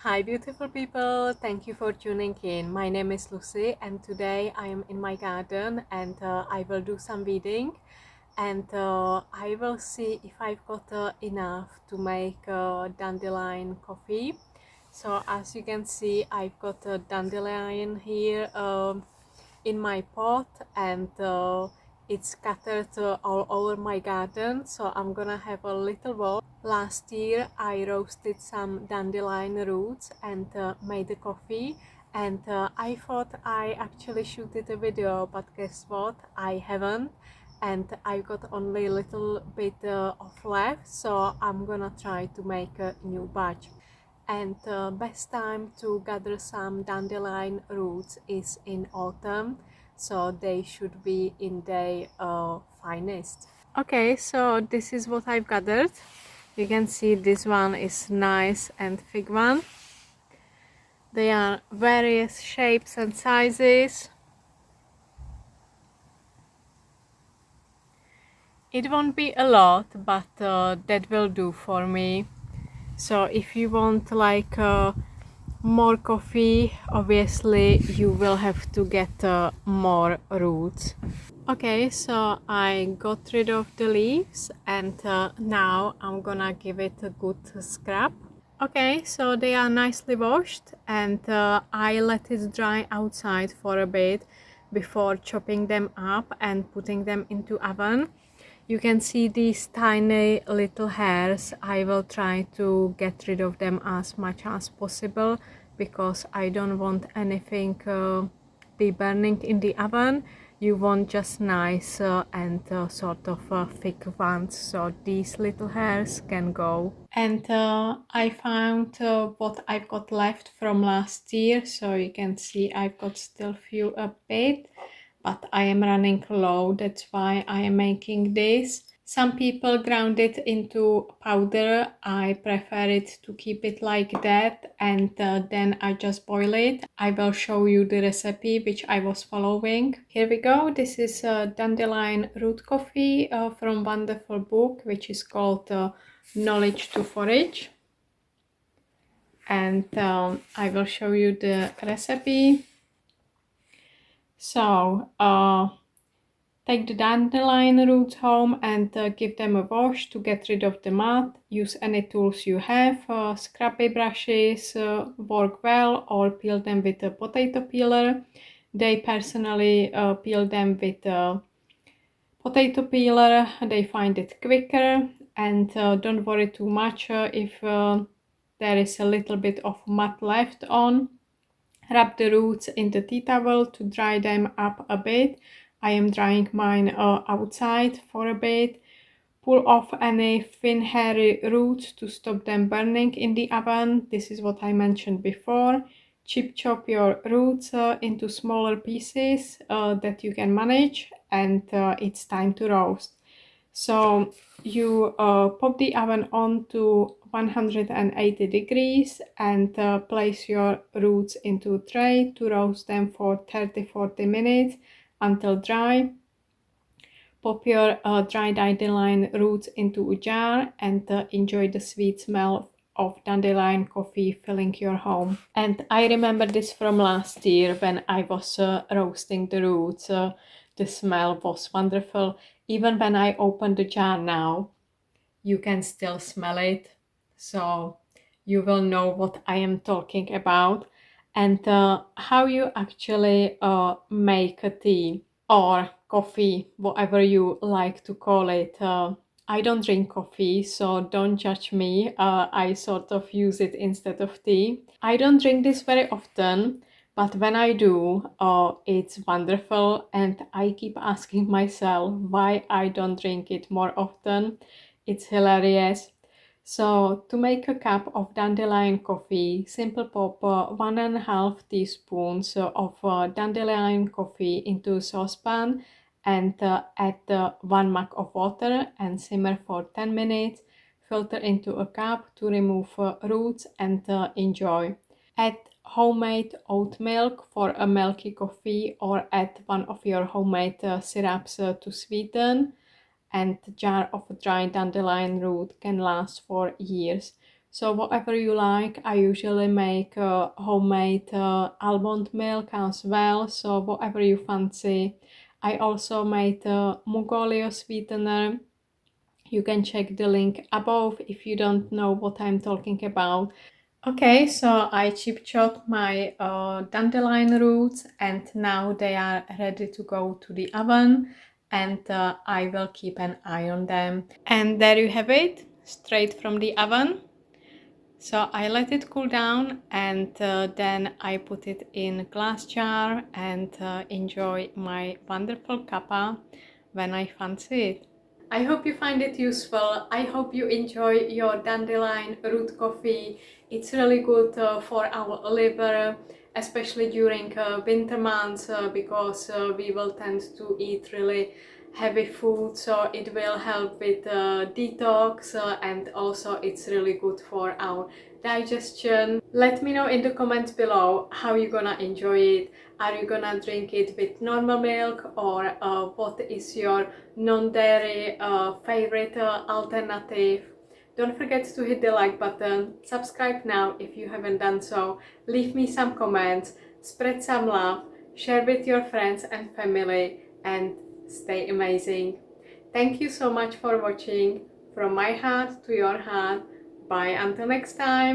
Hi beautiful people, thank you for tuning in. My name is Lucy and today I am in my garden and I will do some weeding and I will see if I've got enough to make dandelion coffee. So as you can see, I've got a dandelion here in my pot and it's scattered all over my garden, so I'm gonna have a little bowl. Last year I roasted some dandelion roots and made a coffee, and I thought I actually shooted a video, but guess what, I haven't, and I've got only a little bit of left, so I'm gonna try to make a new batch. And the best time to gather some dandelion roots is in autumn, so they should be in their finest. Okay, so this is what I've gathered. You can see this one is nice and thick one. They are various shapes and sizes. It won't be a lot, but that will do for me. So if you want like more coffee, obviously you will have to get more roots. Okay, so I got rid of the leaves and now I'm gonna give it a good scrub. Okay, so they are nicely washed and I let it dry outside for a bit before chopping them up and putting them into oven. You can see these tiny little hairs. I will try to get rid of them as much as possible because I don't want anything be burning in the oven. You want just nice and sort of thick ones, so these little hairs can go. And I found what I've got left from last year, so you can see I've got still few a bit, but I am running low, that's why I am making this. Some people ground it into powder. I prefer it to keep it like that, and then I just boil it. I will show you the recipe which I was following. Here we go. This is dandelion root coffee from wonderful book which is called Knowledge to Forage, and I will show you the recipe. So take the dandelion roots home and give them a wash to get rid of the mud. Use any tools you have, scrappy brushes work well, or peel them with a potato peeler. They personally peel them with a potato peeler, they find it quicker, and don't worry too much if there is a little bit of mud left on. Wrap the roots in the tea towel to dry them up a bit. I am drying mine outside for a bit. Pull off any thin hairy roots to stop them burning in the oven. This is what I mentioned before. Chip chop your roots into smaller pieces that you can manage, and it's time to roast. So you pop the oven on to 180 degrees and place your roots into a tray to roast them for 30-40 minutes until dry. Pop your dry dandelion roots into a jar and enjoy the sweet smell of dandelion coffee filling your home. And I remember this from last year when I was roasting the roots. The smell was wonderful. Even when I open the jar now, you can still smell it. So you will know what I am talking about and how you actually make a tea or coffee, whatever you like to call it. I don't drink coffee, so don't judge me. I sort of use it instead of tea. I don't drink this very often, but when I do, it's wonderful, and I keep asking myself why I don't drink it more often. It's hilarious. So to make a cup of dandelion coffee, simple pop 1.5 teaspoons of dandelion coffee into a saucepan and add 1 mug of water and simmer for 10 minutes. Filter into a cup to remove roots and enjoy. Add homemade oat milk for a milky coffee, or add one of your homemade syrups to sweeten. And the jar of dry dandelion root can last for years. So whatever you like. I usually make homemade almond milk as well, so whatever you fancy. I also made 𝗵𝗽𝗀𝗀 sweetener. You can check the link above if you don't know what I'm talking about. Okay, so I chip chopped my dandelion roots and now they are ready to go to the oven, and I will keep an eye on them. And there you have it, straight from the oven. So I let it cool down, and then I put it in a glass jar and enjoy my wonderful cuppa when I fancy it. I hope you find it useful. I hope you enjoy your dandelion root coffee. It's really good for our liver, especially during winter months, because we will tend to eat really heavy food, so it will help with detox, and also it's really good for our digestion. Let me know in the comments below how you're gonna enjoy it. Are you gonna drink it with normal milk, or what is your non-dairy favorite alternative? Don't forget to hit the like button, subscribe now if you haven't done so, leave me some comments, spread some love, share with your friends and family, and stay amazing. Thank you so much for watching. From my heart to your heart. Bye until next time.